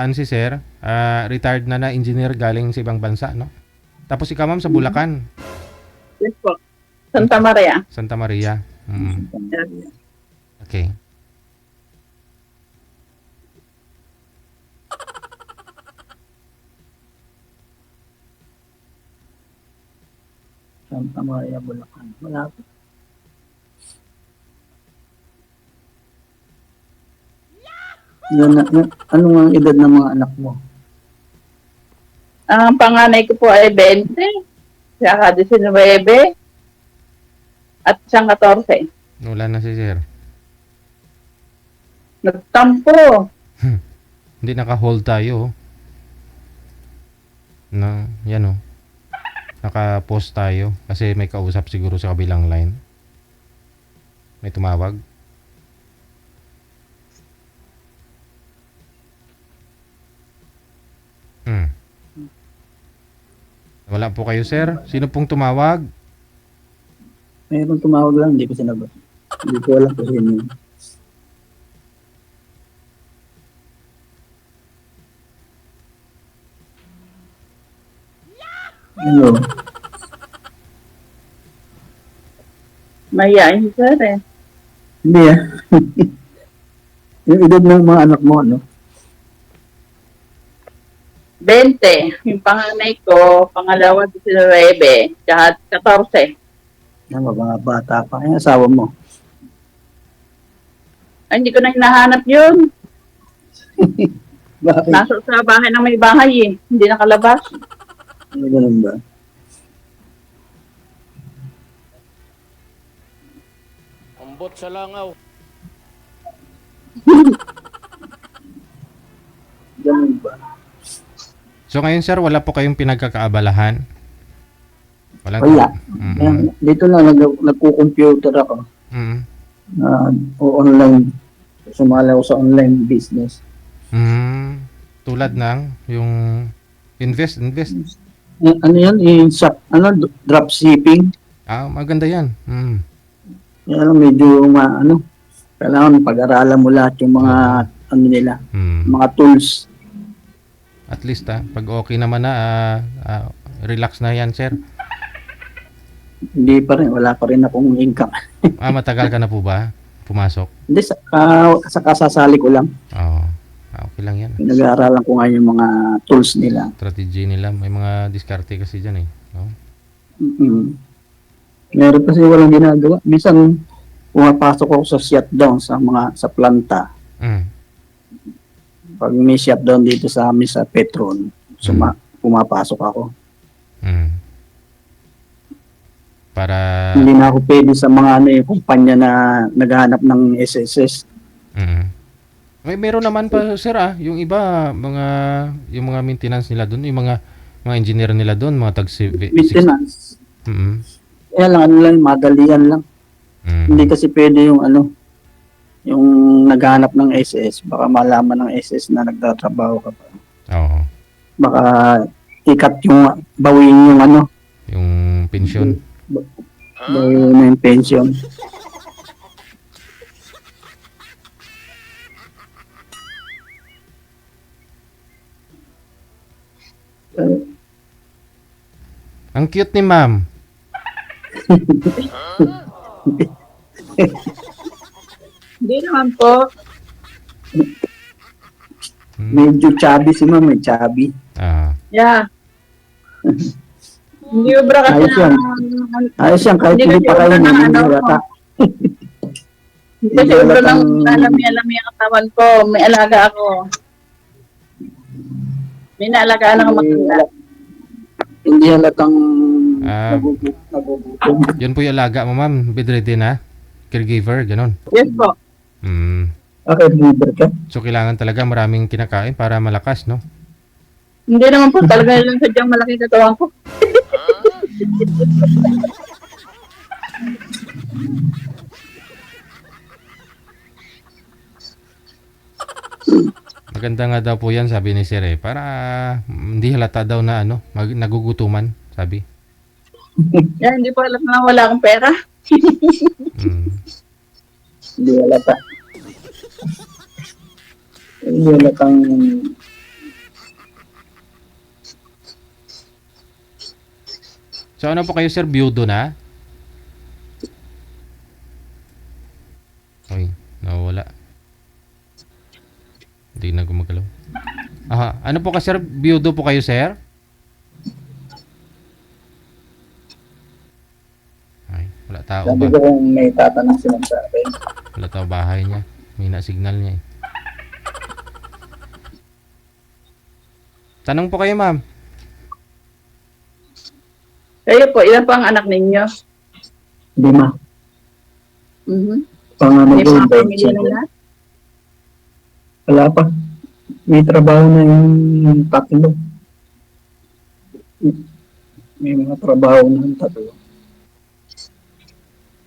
Si sir, retired na engineer galing sa ibang bansa, no? Tapos ikaw, ma'am, sa Bulacan, Yes po. Santa Maria. Santa Maria. Okay. Santa Maria, Bulacan. Malapit. Ano nga ang edad ng mga anak mo? Ang panganay ko po ay 20, saka 19, at siyang 14. Wala na si sir. Nagtampo. Hindi naka-hold tayo. No, yan, oh. Naka-pause tayo kasi may kausap siguro sa kabilang line. May tumawag. Wala po kayo, sir. Sino pong tumawag? Mayroon tumawag lang, hindi ko sinagot. Hindi ko alam kung sino yun. Ano? Mayayain sir eh. Hindi ah. Yung edad ng mga anak mo, ano? 20. Yung panganay ko, pangalawa 19, saka 14. Yan, mga bata pa. Yung asawa mo. Ay, hindi ko na hinahanap yun. Bakit? Nasa sa bahay ng may bahay eh. Hindi nakalabas. Ano ganun ba? Ambot sa langaw. Ganun ba? So ngayon, sir, wala po kayong pinagkakaabalahan? Walang Wala. Mhm. Yan, dito na nagko-computer ako. Mhm. O online. Sumala ako sa online business. Tulad ng yung invest. Ano yan? Shop, dropshipping. Maganda yan. Yan, medyo kailangan pag-aralan mo lahat yung mga nila, mga tools. At least, pag okay naman na, relax na yan, sir. Hindi pa rin, wala pa rin akong income. Matagal ka na po ba pumasok? Hindi, sa kasasali ko lang. Oo. Okay lang yan. Nag-aaralan ko nga yung mga tools nila. Strategy nila. May mga diskarte kasi dyan, eh. No? Meron kasi walang ginagawa. Minsan, pumapasok ako sa shutdown sa planta. Pag may shutdown dito sa amin sa Petron, pumapasok ako. Para... Hindi na ako pwede sa mga kumpanya na naghahanap ng SSS. Meron naman pa, sir, yung iba, yung mga maintenance nila doon, yung mga engineer nila doon, mga Maintenance. Kaya lang, madalian lang. Hindi kasi pwede yung yung naghahanap ng SS, baka malaman ng SS na nagtatrabaho ka pa. Oo. Baka ikat yung, bawiin yung yung pensyon. Bawiin yung pension. Ang cute ni ma'am. Hindi naman po. Medyo chubby si ma'am, may chubby. Yeah. Hindi ubra kasi Ayos yan. Ayos yan, kahit hindi pa kayo hindi halata. Kasi ubra lang alami ang katawan ko. May alaga ako. May naalagaan ako maganda. Hindi halatang nagugutom. Yun po yung alaga mo, ma'am. Bedridden na? Caregiver, ganun. Yes po. Okay, liver ka? So, kailangan talaga maraming kinakain para malakas, no? Hindi naman po. Talaga lang sadyang malaki katawan ko. Maganda nga daw po yan, sabi ni Sir, para hindi halata daw na nagugutuman, sabi. Hindi po alam na wala akong pera. Hindi halata. Hindi halatang So ano po kayo sir, byudo na? Uy, nawala. Hindi na gumagalaw. Aha, ano po ka sir, byudo po kayo sir? Ay, wala tao Sabi ba? ko kung may tatanong sila sa akin. Wala tao bahay niya. May na-signal niya eh. Tanong po kayo ma'am. Kayo po, ilan po ang anak ninyo? 5. Mhm. Panganay May ko, mga pamilya 25. na lahat? Wala pa. May trabaho na yung tatlo. May mga trabaho na yung tatlo.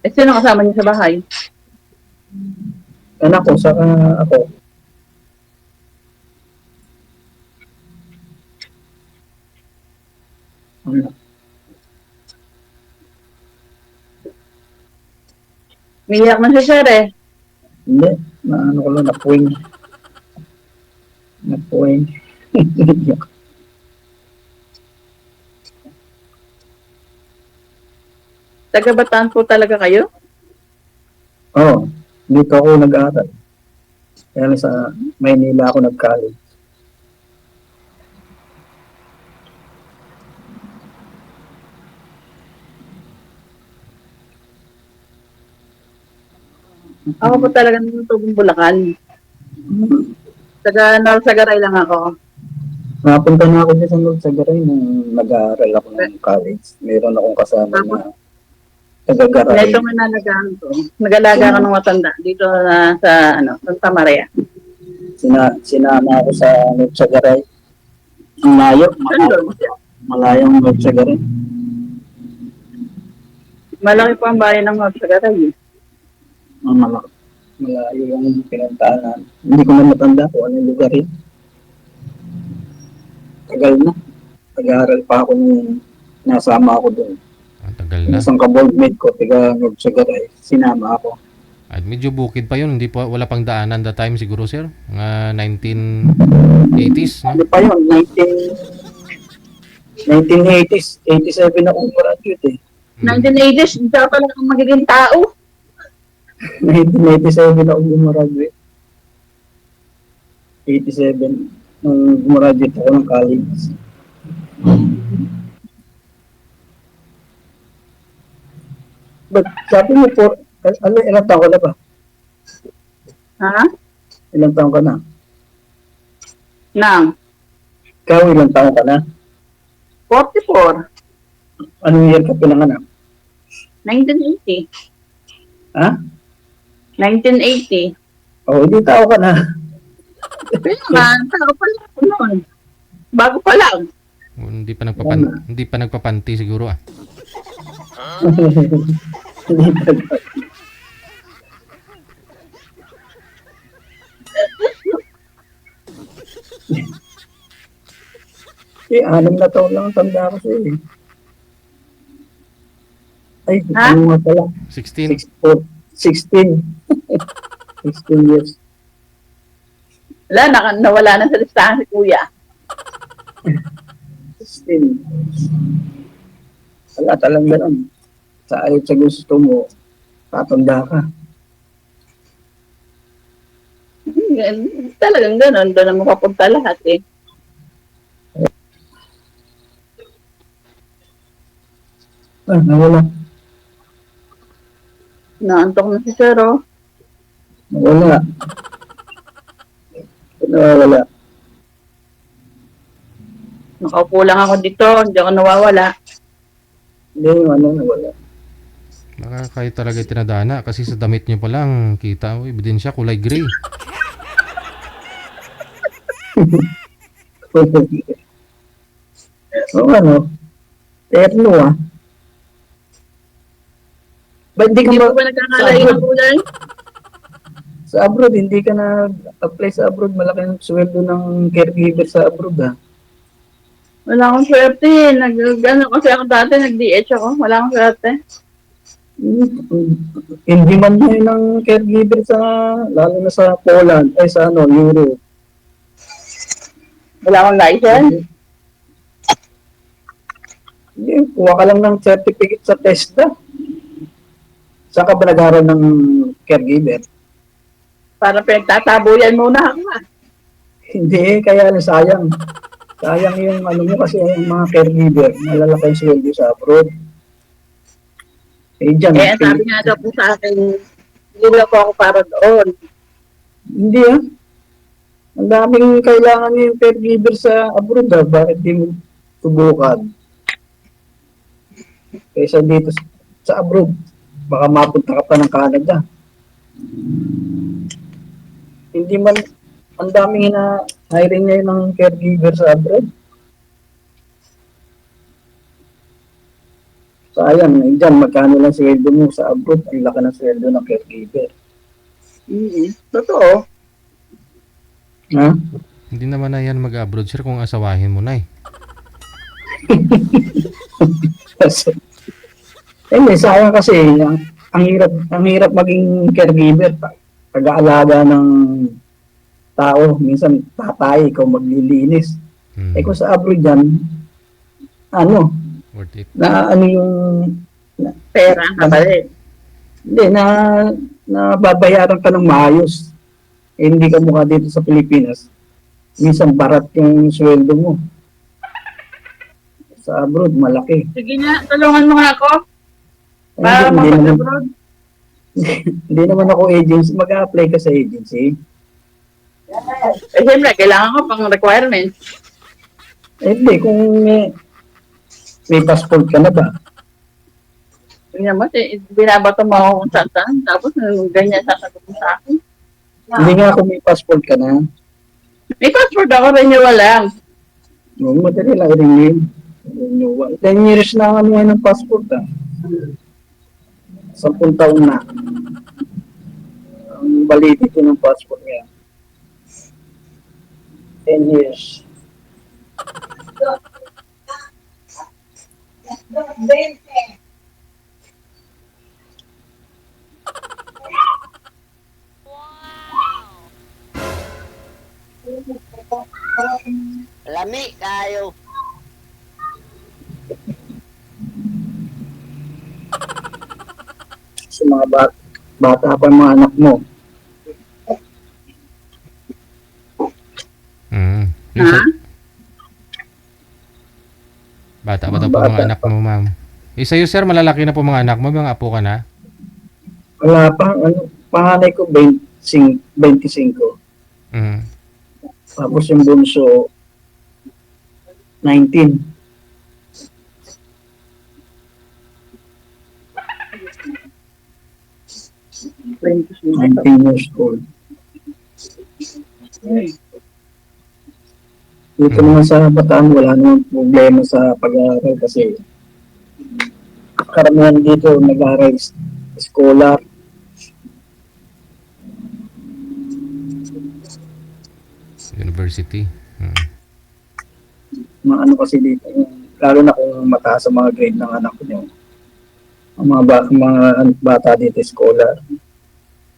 Eh, sino kasama niyo sa bahay? Anak ko, saka ako. Ano? Umiyak na si sir eh. Hindi. Ano ko lang, napuwing. Napuwing. Taga Bataan po talaga kayo? Oo. Dito ako nag-aaral. Kaya lang sa Maynila ako nag-college. Ako po talaga ng tubong Bulacan. Taga Narsagaray lang ako. Napunta na ako dyan sa Norsagaray nung nag-aaral ako ng college. Meron akong kasama na taga-Garay. Ito nga nalagahan ko. Nag-alaga ako ng matanda dito na sa Santa Maria. Sinama ako sa Norsagaray. Ang layo, Saan doon? malayong Norsagaray. Malaki po ang bayan ng Narsagaray. Malayo yung pinuntahan. Hindi ko na matanda kung anong lugar yun. Tagal na. Nag-aaral pa ako nung nasama ako doon. Ang tagal Yung na. isang kaboldmate ko, tiga Norsagaray, sinama ako. At medyo bukid pa yun. Hindi po, wala pang daanan that time siguro sir. Mga 1980s. Ano No? pa yun? 1980s. 87 ako graduate eh. 1980s, hindi ako talaga magiging tao. 1997 ako gumraduate. 87. Nung gumraduate ako ng college. But sabi mo po, ilang taon ka na ba? Ha? Ilang taon ka na? Nang Ikaw, ilang taon ka na? 44, Anong year ka pinanganak? 1980. Ha? 1980. Oo, hindi tao ka na. Pero nga, tao pa lang ako noon. Bago pa lang. Hindi pa nagpapanti siguro ah. Hindi talaga. Anim na taon lang ang tanda ko sa'yo eh. Ay, Ha? ano nga pala? 16. 16. 16 years. Wala, nawala na sa listahan si kuya. 16. Wala talagang ganun. Sa ayot sa gusto mo, tatanda ka. Talagang gano'n. Doon na mapapunta lahat eh. Nawala. Naantok na si Sir, oh. Nawala. Nawala. Nakaupo lang ako dito. Hindi ako nawawala. Hindi yung nawala. Baka kayo talaga tinadana kasi sa damit niyo pa lang kita, ebidensya kulay gray. Oo, terno ah. Ba't di ka Hindi ba, po ba nagkakalay ng kulay? sa abroad, hindi ka na-apply sa abroad, malaki ang sweldo ng caregiver sa abroad ah. Wala akong swerte. Kasi ako dati, nag-DH ako. Wala akong swerte. Hindi man yun ng caregiver sa, lalo na sa Poland, ay sa Europe. Wala akong license. Hindi, kuha ka lang ng certificate sa TESDA. Saan ka ba nag-aaral ng caregiver? Para pinagtatabuyan muna ako ah. Hindi, kaya sayang. Sayang yung ano mo kasi yung mga caregiver, malalaki yung sweldo sa abroad. Eh dyan, Eh, ang sabi nga daw po sa akin, hindi na po ako para doon. hindi ah. Ang daming kailangan yung caregiver sa abroad ah. Bakit di mo subukan? Kaysa dito sa abroad, baka mapunta ka pa ng Canada. Hindi man, ang daming hiring ngayon ng caregiver sa abroad. Sayang, eh, dyan, magkano lang sweldo mo sa abroad, ang laki ng sweldo ng caregiver. Totoo. Ha? Hindi naman na yan mag-abroad, sir, kung asawahin mo na eh. Kasi, sayang kasi, ang hirap maging caregiver, pag-aalaga ng tao, minsan tatay, ikaw maglilinis. Hmm. Eh kung sa abroad yan, ano, Worth it. na ano yung, Pera ang kapalit. hindi, na babayaran ka ng maayos. Eh, hindi ka mukha dito sa Pilipinas. Minsan barat yung sweldo mo. Sa abroad, malaki. Sige nga, tulungan mo nga ako. Eh, Para hindi naman, mapag-abroad. hindi naman ako agency. Mag-a-apply ka sa agency. Eh, siyempre, kailangan ko pang requirements. Eh, hindi, kung may passport ka na ba? Tingnan mo, binabato mo ako kung saan. Tapos, ganyan sasagot mo sa akin. Hindi nga kung may passport ka na. May passport ako, renewal lang. Huwag madali lang renewal. 10 years na ano ng passport ah. 10 taon na. Ang validity ng passport niya. 10 years. Lami kayo. Sa mga bata pa yung mga anak mo. Hmm. Ha? Bata pa daw po mga anak mo, ma'am. Eh, sa'yo, sir, malalaki na po mga anak mo, mga apo ka na? Wala pa, panganay ko 25. Hmm. Tapos yung bunso, 19. Hmm. 19 years old. Dito naman sa Bataan, wala namang problema sa pag-aaral kasi karamihan dito nag-aaral scholar. University. Hmm. Mga ano kasi dito, lalo na kung mataas ang mga grade ng anak niyo. Ang mga bata dito scholar.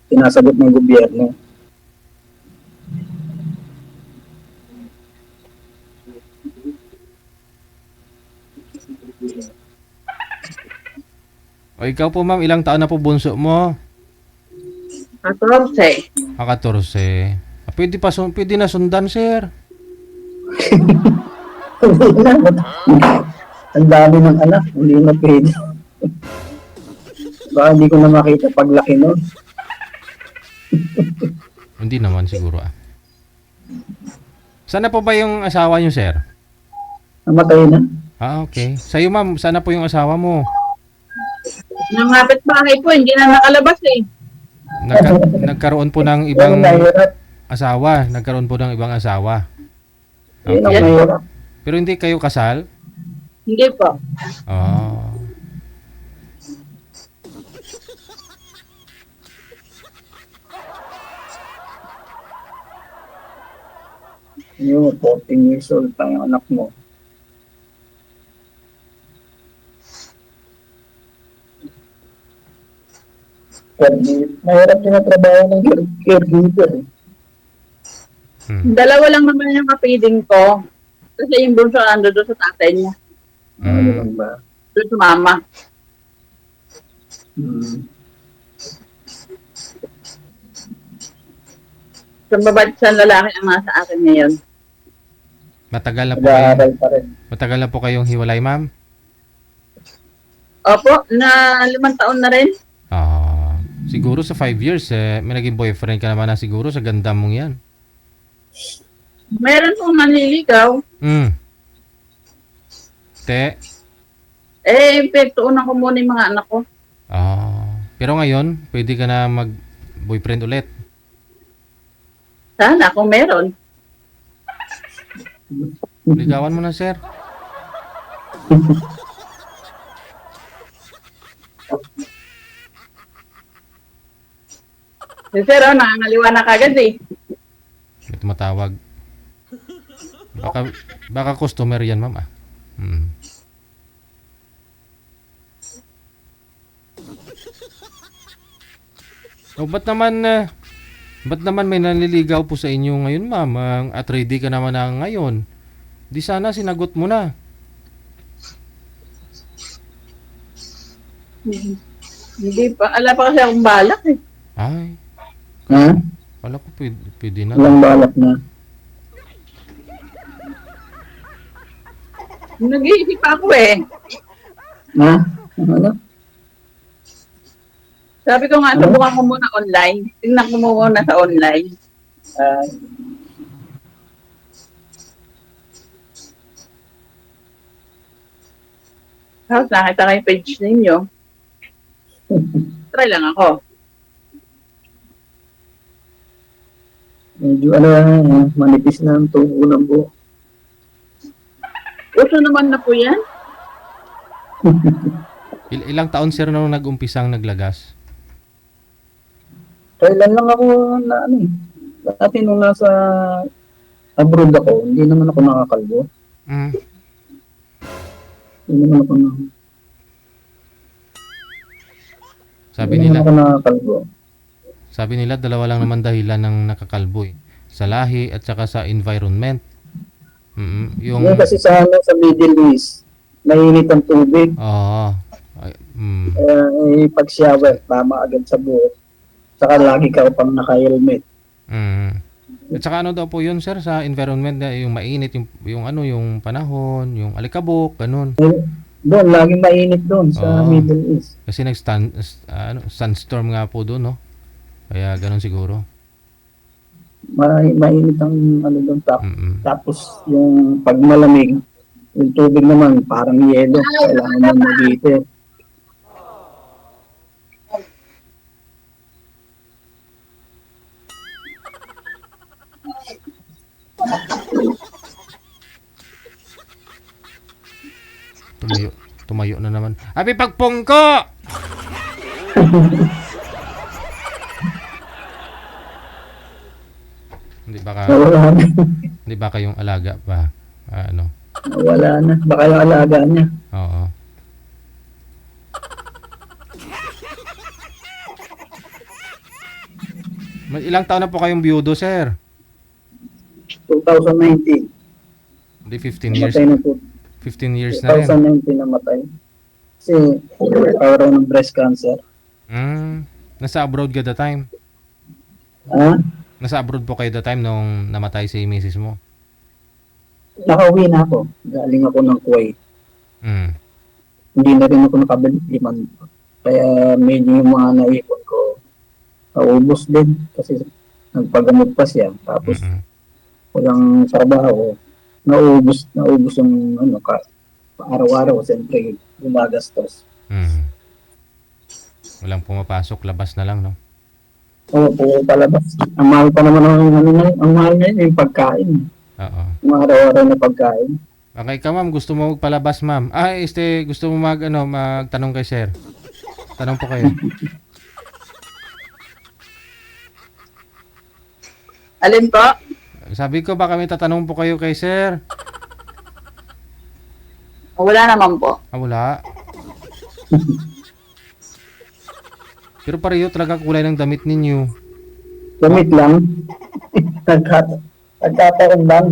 Sinasagot ng gobyerno. O ikaw po, ma'am, ilang taon na po bunso mo? 14. 14. Ah, pwede na sundan, sir. Hindi na. Ang dami ng anak, hindi na pwede. Baka hindi ko na makita paglaki nun. Hindi naman siguro ah. Sana po ba yung asawa niyo, sir? Namatay na. Ah, okay. Sa'yo, ma'am, sana po yung asawa mo. Nangapit bahay po, hindi na nakalabas eh. Nagkaroon po ng Pero ibang mahirap. asawa. Nagkaroon po ng ibang asawa. Yun ang Okay. mahirap. Pero hindi kayo kasal? Hindi po. Oh. Yung 14 years old pa yung anak mo. Mahirap din ang trabaho ng caregiver. Hmm. Dalawa lang naman yung kapiding ko. Kasi yung bunso ando doon sa tatay niya. Ano lang ba? Doon sa mama. Hmm. Sa babae sa lalaki ang nasa akin ngayon. Matagal na po kayo. Nag-aaral pa rin. Matagal na po kayong hiwalay, ma'am? Opo, na 5 taon na rin. Ah, siguro sa 5 years, may naging boyfriend ka naman na siguro sa ganda mong yan. Meron pong nanliligaw. Te? Pagtuunan ko muna yung mga anak ko. Pero ngayon, pwede ka na mag-boyfriend ulit. Sana kung meron. Ligawan mo na, sir. Si Sir, nakangaliwa na kagad eh. May tumatawag. Baka customer yan, ma'am. Ba't naman may nanliligaw po sa inyo ngayon, ma'am? At ready ka naman na ngayon. Di sana sinagot mo na. Hindi pa. Ala pa kasi akong balak eh. Ay, Ha? wala ko pwede na. Walang balak na. Nag-iisip ako eh. Ha? Ano? Sabi ko nga, subukan ko muna online. Tingnan ko muna sa online. Tapos nakita ko yung page ninyo. Try lang ako. Medyo manipis na ang tubo ng buhok. Uso naman na po yan. Ilang taon, sir, nung nag-umpisang naglagas? Kailan lang ako na dati nung nasa abroad ako, hindi naman ako nakakalbo. Hindi naman ako Sabi hindi nila, naman ako nakakalbo. sabi nila dalawa lang naman dahilan ng nakakalbo eh. Sa lahi at saka sa environment. Yung Yung kasi sa Middle East, mainit ang tubig. Oo. Pag shower, tama agad sa buhok. Saka lagi ka pang naka-helmet. At saka ano daw po yun, sir, sa environment na yung mainit, yung panahon, yung alikabok, ganun. Doon, laging mainit doon sa Oo. Middle East. Kasi sunstorm nga po doon, no? Kaya ganun siguro. Mainit ang doon. Tapos Mm-mm. yung pag malamig, yung tubig naman parang yelo. Kailangan mo mag-heater. Tumayo na naman. Abi pagpungko! Hindi Wala na. hindi baka yung alaga pa. Wala na. Baka yung alaga niya. Oo. Ilang taon na po kayong biyudo, sir? 2019. Hindi, 15 years. Namatay na po. 15 years na rin. 2019 namatay. Kasi nagkaroon ng breast cancer. Nasa abroad ka the time? Ha? Nasa abroad po kayo the time nung namatay si misis mo? Nakauwi na ako. Galing ako ng Kuwait. Hindi na rin ako nakabalik liman. Kaya medyo yung mga naipon ko, naubos din. Kasi nagpagamot pa siya. Tapos walang trabaho. Naubos yung araw-araw. Siyempre, gumagastos. Walang pumapasok, labas na lang, no? Oo, puro palabas. Ang mahal pa naman ang mahal ngayon yung pagkain. Oo. Yung araw-araw na pagkain. Okay ka, ma'am, gusto mo magpalabas, ma'am? Gusto mo magtanong kay sir? Tanong po kayo. Alin po? Sabi ko, baka may tatanong po kayo kay sir. Wala naman po. Wala. Pero pareho talaga kulay ng damit ninyo. Gamit lang. Nagkataon lang.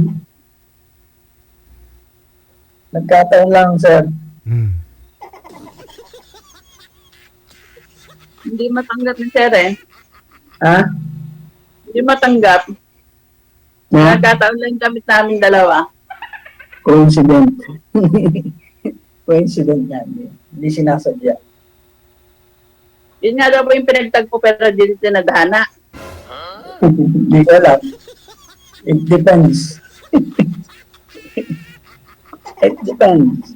Nagkataon lang, sir. Hmm. Hindi matanggap ni Sir eh. Ha? Hindi matanggap. Na? Nagkataon lang yung gamit namin dalawa. Coincident. Coincident yan. Hindi sinasadya. Yun nga daw po yung pinagtagpo pero di rin tinadhana. Hindi ko alam. It depends. It depends.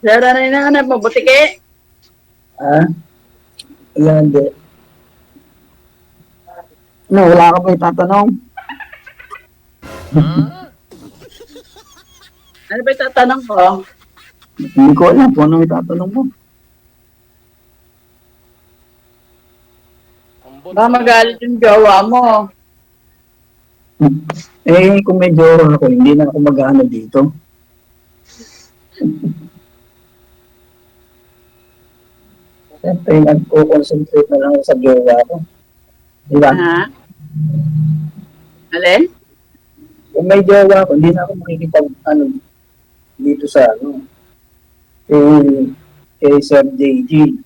Sir, ano yung nahanap mo? Butike? Ha? Wala, hindi. No, wala ka ba itatanong? Ano ba yung tatanong ko? Hindi ko alam kung anong itatanong mo. Baka magalit yung jowa mo. Eh, kung may jowa ako, hindi na ako mag-ano dito. Siyempre, nagko-concentrate na lang ako sa jowa ko. Di ba? Ha? Alin? Kung may jowa ko, hindi na ako makikipag, dito sa, kay Sir JG.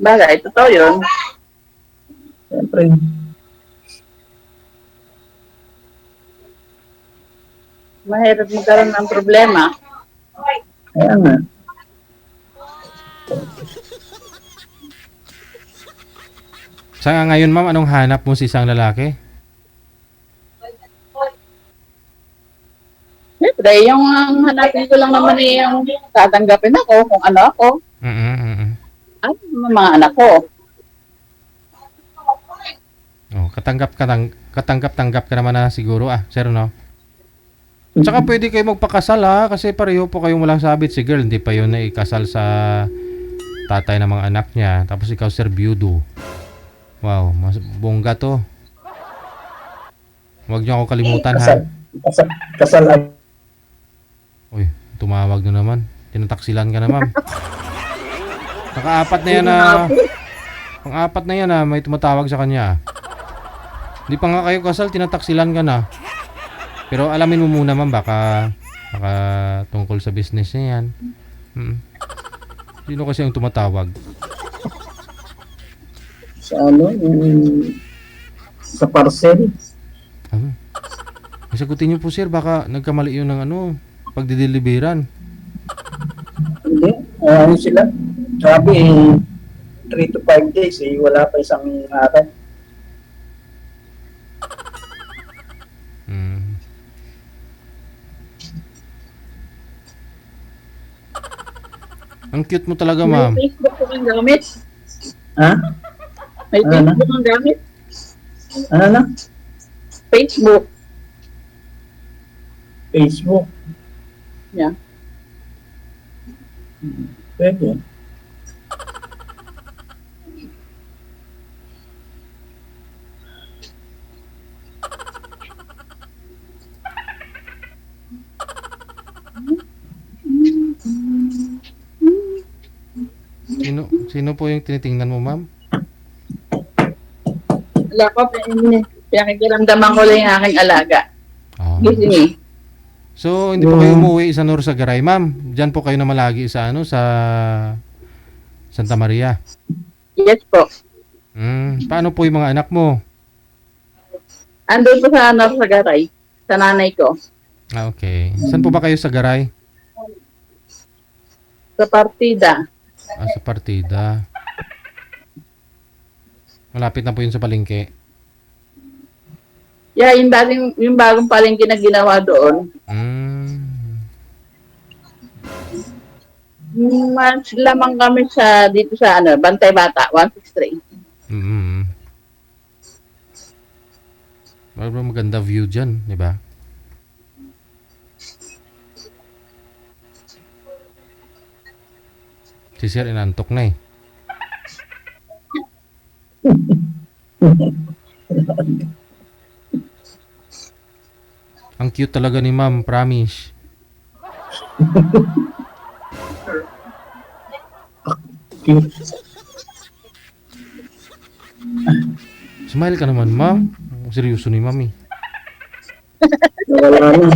Bagay, totoo yun. Siyempre, Mahirap magkaroon ng problema. kaya nga. Sa ngayon, ma'am, anong hanap mo sa isang lalaki? Siyempre, yung hanapin ko lang naman eh, yung tatanggapin ako kung ano ako. At mga anak ko. Oh, katanggap-tanggap ka naman na siguro sir, no? Tsaka pwede kayo magpakasal kasi pareho po kayong walang sabit. Si girl, hindi pa yun na ikasal sa tatay ng mga anak niya. Tapos ikaw, sir, byudo. Wow, mas bongga to. Huwag niyo ako kalimutan, Kasal. ha? Kasal. Uy, tumawag na naman. Tinataksilan ka na, ma'am. Pang-apat na yan pang-apat na yan may tumatawag sa kanya. Hindi pa nga kayo kasal, tinataksilan ka na. Pero alamin mo muna, ma'am, baka tungkol sa business niya yan. Sino kasi ang tumatawag? Sa sa parcel. Sagutin niyo po, sir, baka nagkamali yun ng pagdideliveran. Hindi, sila. Sabi, 3 to 5 days, wala pa isang araw. Ang cute mo talaga, ma'am. May Facebook ko ang gamit. Ha? May Ano na? Facebook ang gamit. Ano na? Facebook. Facebook. Yeah. Pwede. Sino po yung tinitingnan mo, ma'am? Wala ko, pinakikiramdaman ko lang yung aking alaga. Gising eh. So, hindi po kayo umuwi sa Norsagaray, ma'am? Diyan po kayo na malagi sa sa Santa Maria? Yes po. Paano po yung mga anak mo? Andun po sa sa garay. Sa nanay ko. Okay. Saan po ba kayo sa Garay? Sa partida. Sa partida. Malapit na po yun sa palengke. Yeah, yung bagong palengke na ginawa doon. Mas lamang kami dito sa Bantay Bata, 163. Maganda view dyan, di ba? Si Sir inantok na eh. Ang cute talaga ni ma'am, promise. Cute. Smile ka naman, ma'am. Seryoso ni ma'am eh. Wala na.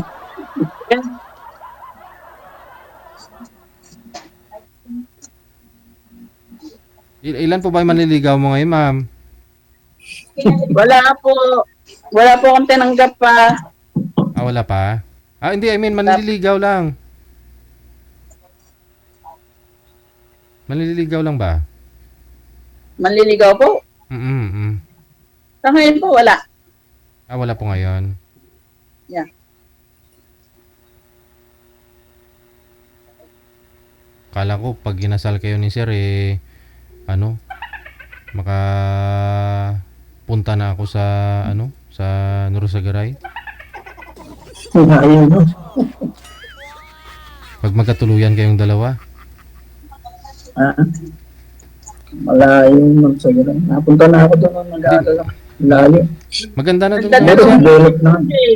Ilan po ba yung manliligaw mo ngayon, ma'am? Wala po. Wala po akong tinanggap pa. Ah, wala pa? Ah, hindi, I mean, manliligaw lang. Manliligaw lang ba? Manliligaw po. Mm. Sa ngayon po, wala. Ah, wala po ngayon. Yeah. Kala ko, pag ginasal kayo ni sir, ano, punta na ako sa, sa Nurusagaray. Ayun, no? Pag magkatuluyan kayong dalawa. Ah, malayo nun sa ganun. Napunta na ako doon nung nag-aaral ako. Layo. Maganda na doon. Maganda Pero sir. lulok na. Okay.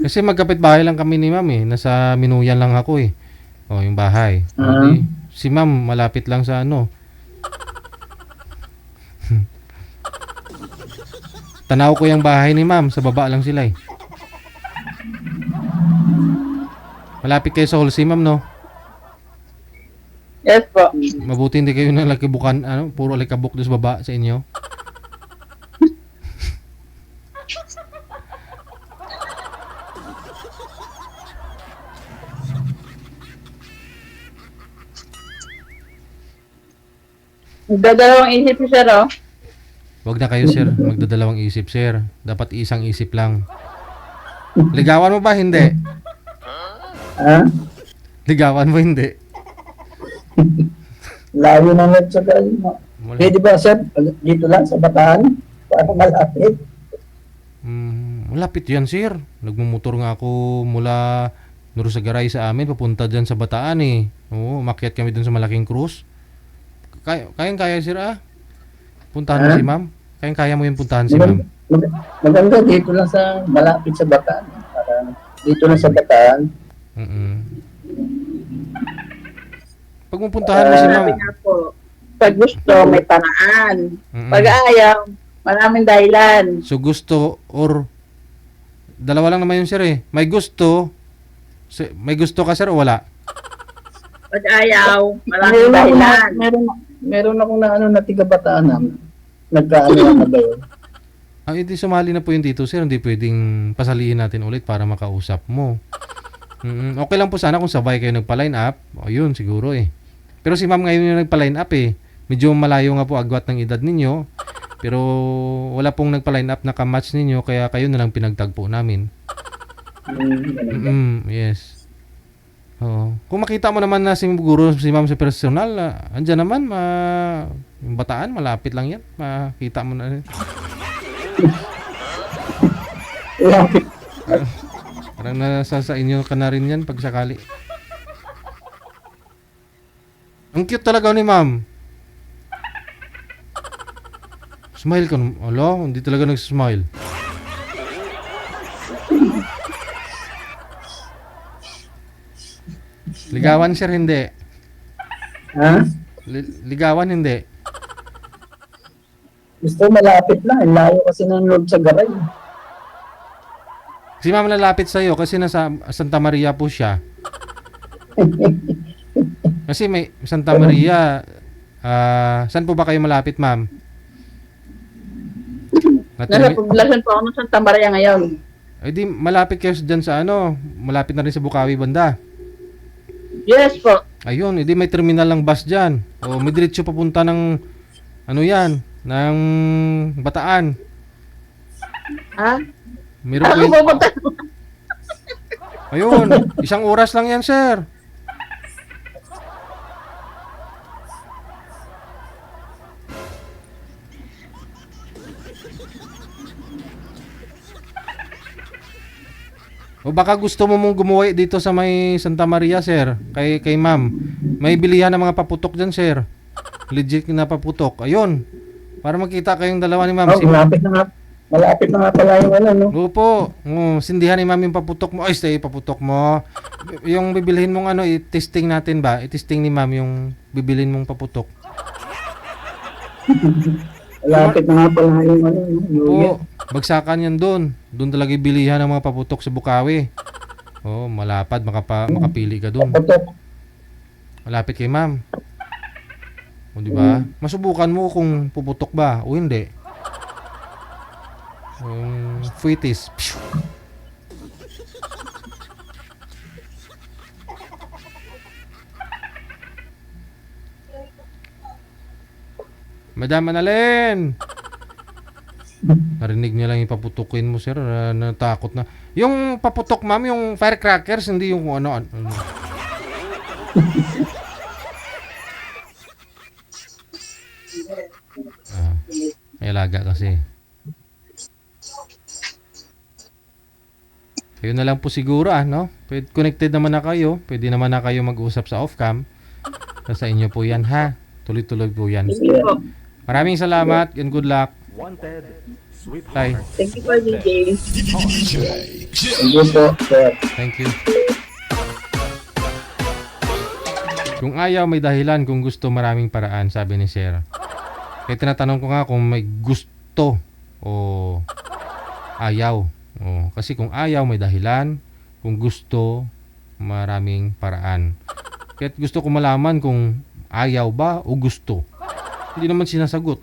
Kasi magkapit bahay lang kami ni ma'am eh. Nasa Minuyan lang ako eh. O, yung bahay. Ah. Di, si ma'am malapit lang sa Tanaw ko yung bahay ni ma'am. Sa baba lang sila eh. Malapit kayo sa Holsey ma'am, no? Yes po. Mabuti hindi kayo nalakibukan, puro alikabok doon sa baba sa inyo. Dadalawang isip si sir, oh. Wag na kayo sir, magdadalawang isip sir. Dapat isang isip lang. Ligawan mo ba? Hindi. Ah, Ligawan mo hindi. layo na lang sa ganun. Wala. Pwede ba, sir? Dito lang sa Bataan? Para malapit. Malapit yan sir. Nagmumotor nga ako mula Nurusagaray sa amin, papunta dyan sa Bataan eh. Oo, umakyat kami dun sa malaking cruise. Kayang-kaya sir ah. Puntahan mo Ah? si ma'am. Kayang-kaya mo yung puntahan si ma'am. Maganda dito lang sa malapit sa Bataan. Para dito lang sa Bataan. Mm-mm. Pag pupuntahan mo si ma'am. Sabi nga po, pag gusto, may paraan. Mm-mm. Pag ayaw, maraming dahilan. So gusto or dalawa lang naman yun sir eh. May gusto ka sir o wala? Pag ayaw, maraming dahilan. Meron akong na tiga Bataan na nagkaano na ba yun? Hindi sumali na po yun dito sir. Hindi pwedeng pasalihin natin ulit para makausap mo. Okay lang po sana kung sabay kayo nagpa-line up. O yun siguro eh. Pero si ma'am ngayon yung nagpa-line up eh. Medyo malayo nga po agwat ng edad ninyo. Pero wala pong nagpa-line up na kamatch ninyo. Kaya kayo na lang pinagtagpo namin. Yes. Oo. Kung makita mo naman na si guro, si ma'am sa personal, andyan naman, yung Bataan, malapit lang yan. Makita mo na rin. Parang nasa sa inyo ka na rin yan pag sakali. Ang cute talaga ni ma'am. Smile ka naman. Alo, hindi talaga nag-smile. Ligawan sir, hindi. Ha? Ligawan, hindi. Gusto malapit lang. Ang layo kasi ng Lord sa Garay. Si ma'am lalapit sa'yo kasi nasa Santa Maria po siya. Kasi may Santa Maria. Saan po ba kayo malapit, ma'am? Nasa poblasyon po ako ng Santa Maria ngayon. Di malapit kayo dyan sa malapit na rin sa Bukawi banda. Yes po. Ayun, edi may terminal lang bus dyan. O may diretso papunta ng ng Bataan. Ha? Meron Ako po pupunta. ayun, 1 oras lang yan, sir. O baka gusto mo mong gumuwi dito sa may Santa Maria, sir. Kay ma'am. May bilihan ng mga paputok dyan, sir. Legit na paputok. Ayun. Para makita kayong dalawa ni ma'am. Oh, malapit na nga. Malapit na nga pala yung ano, no? Opo. Sindihan ni ma'am yung paputok mo. Ay, stay, paputok mo. Yung bibilhin mong ano, i-testing natin ba? I-testing ni ma'am yung bibilhin mong paputok. Malapit na nga pala yung ano, yung Oo, bagsakan yan doon. Doon talaga bilihan ng mga paputok sa Bukawi. Oo, malapad. Makapili ka doon. paputok. Malapit kay ma'am. O, di ba? Masubukan mo kung puputok ba o hindi. Yung fuitis. Phew. Madam Annalyn! Narinig niya lang yung paputukin mo, sir. Natakot na. Yung paputok, ma'am, yung firecrackers, hindi yung ano. May alaga kasi. Kayo na lang po siguro, no? Connected naman na kayo. Pwede naman na kayo mag-usap sa off-cam. Sa inyo po yan, ha? Tuloy-tuloy po yan. Maraming salamat and good luck. Tay, Thank you for DJ. Thank you po, sir. thank you. Kung ayaw, may dahilan. Kung gusto, maraming paraan, sabi ni Sir. Kaya tinatanong ko nga kung may gusto o ayaw. O, kasi kung ayaw, may dahilan. Kung gusto, maraming paraan. Kaya gusto ko malaman kung ayaw ba o gusto. Hindi naman sinasagot.